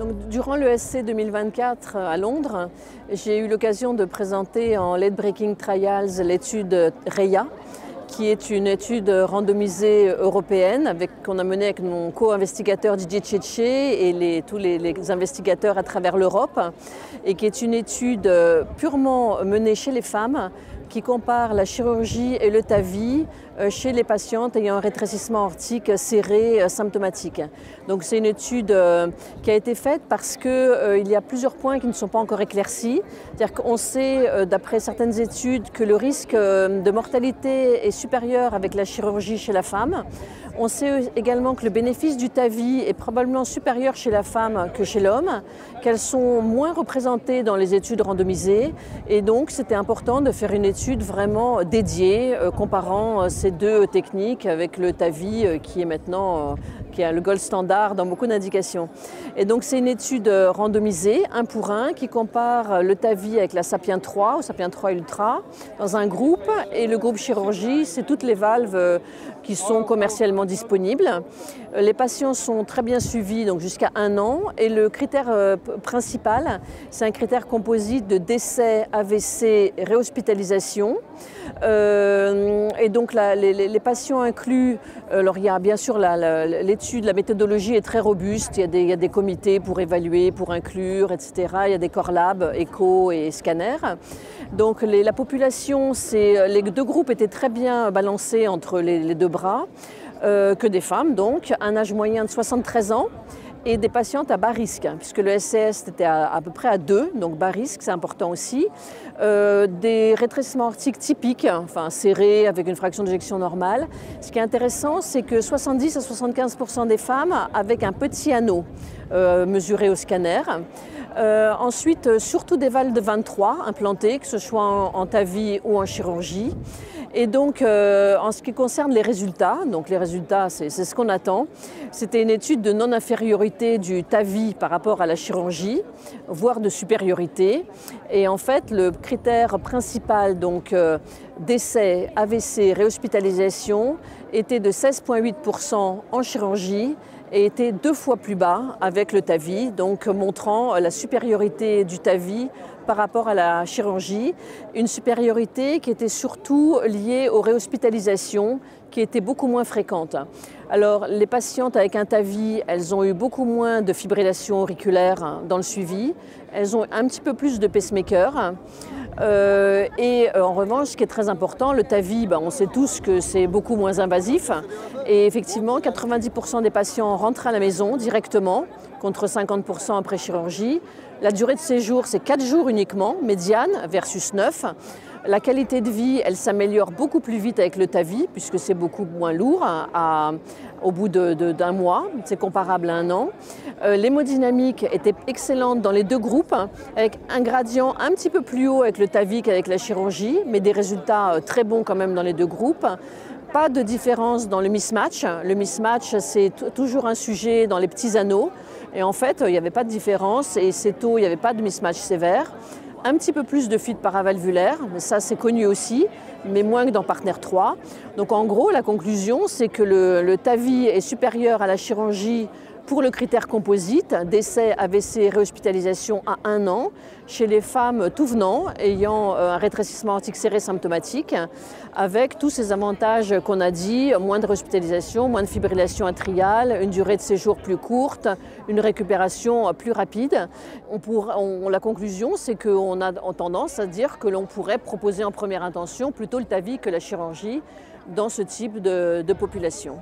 Donc, durant l'ESC 2024 à Londres, j'ai eu l'occasion de présenter en Late Breaking Trials l'étude REIA, qui est une étude randomisée européenne qu'on a menée avec mon co-investigateur Didier Tchétché et tous les investigateurs à travers l'Europe, et qui est une étude purement menée chez les femmes qui compare la chirurgie et le TAVI chez les patientes ayant un rétrécissement aortique serré symptomatique. Donc c'est une étude qui a été faite parce qu'il y a plusieurs points qui ne sont pas encore éclaircis. C'est-à-dire qu'on sait, d'après certaines études, que le risque de mortalité est supérieur avec la chirurgie chez la femme. On sait également que le bénéfice du TAVI est probablement supérieur chez la femme que chez l'homme, qu'elles sont moins représentées dans les études randomisées, et donc c'était important de faire une étude vraiment dédiée, comparant ces deux techniques avec le TAVI qui est maintenant qui est le gold standard dans beaucoup d'indications. Et donc c'est une étude randomisée, 1 pour 1, qui compare le TAVI avec la Sapien 3 ou Sapien 3 Ultra dans un groupe, et le groupe chirurgie, c'est toutes les valves qui sont commercialement disponibles. Les patients sont très bien suivis, donc jusqu'à 1 an, et le critère principal, c'est un critère composite de décès, AVC, réhospitalisation. Et donc les patients inclus, alors il y a bien sûr l'étude, la méthodologie est très robuste, il y a des comités pour évaluer, pour inclure, etc. Il y a des core labs, écho et scanner. Donc la population, les deux groupes étaient très bien balancés entre les deux bras, que des femmes donc, un âge moyen de 73 ans. Et des patientes à bas risque, puisque le SCS était à peu près à 2, donc bas risque, c'est important aussi. Des rétrécissements aortiques typiques, enfin serrés, avec une fraction d'éjection normale. Ce qui est intéressant, c'est que 70 à 75% des femmes avec un petit anneau mesuré au scanner. Ensuite, surtout des valves de 23 implantées, que ce soit en TAVI ou en chirurgie. Et donc, en ce qui concerne les résultats, donc les résultats, c'est ce qu'on attend. C'était une étude de non-infériorité du TAVI par rapport à la chirurgie, voire de supériorité. Et en fait, le critère principal, donc décès, AVC, réhospitalisation, était de 16,8% en chirurgie et était 2 fois plus bas avec le TAVI, donc montrant la supériorité du TAVI par rapport à la chirurgie, une supériorité qui était surtout liée aux réhospitalisations, qui étaient beaucoup moins fréquentes. Alors les patientes avec un TAVI, elles ont eu beaucoup moins de fibrillation auriculaire dans le suivi, elles ont un petit peu plus de pacemaker. En revanche, ce qui est très important, le TAVI, on sait tous que c'est beaucoup moins invasif, et effectivement 90% des patients rentrent à la maison directement, contre 50% après chirurgie. La durée de séjour, c'est 4 jours uniquement, médiane versus 9. La qualité de vie, elle s'améliore beaucoup plus vite avec le TAVI, puisque c'est beaucoup moins lourd au bout d'un mois, c'est comparable à 1 an. L'hémodynamique était excellente dans les deux groupes, avec un gradient un petit peu plus haut avec le TAVI qu'avec la chirurgie, mais des résultats très bons quand même dans les deux groupes. Pas de différence dans le mismatch. Le mismatch, c'est toujours un sujet dans les petits anneaux. Et en fait, il n'y avait pas de différence, et ces taux, il n'y avait pas de mismatch sévère. Un petit peu plus de fuite paravalvulaire, mais ça c'est connu aussi, mais moins que dans Partner 3. Donc en gros, la conclusion, c'est que le TAVI est supérieur à la chirurgie pour le critère composite, décès, AVC, réhospitalisation à 1 an, chez les femmes tout venant, ayant un rétrécissement aortique serré symptomatique, avec tous ces avantages qu'on a dit, moins de réhospitalisation, moins de fibrillation atriale, une durée de séjour plus courte, une récupération plus rapide. La conclusion, c'est qu'on a tendance à dire que l'on pourrait proposer en première intention plutôt le TAVI que la chirurgie dans ce type de population.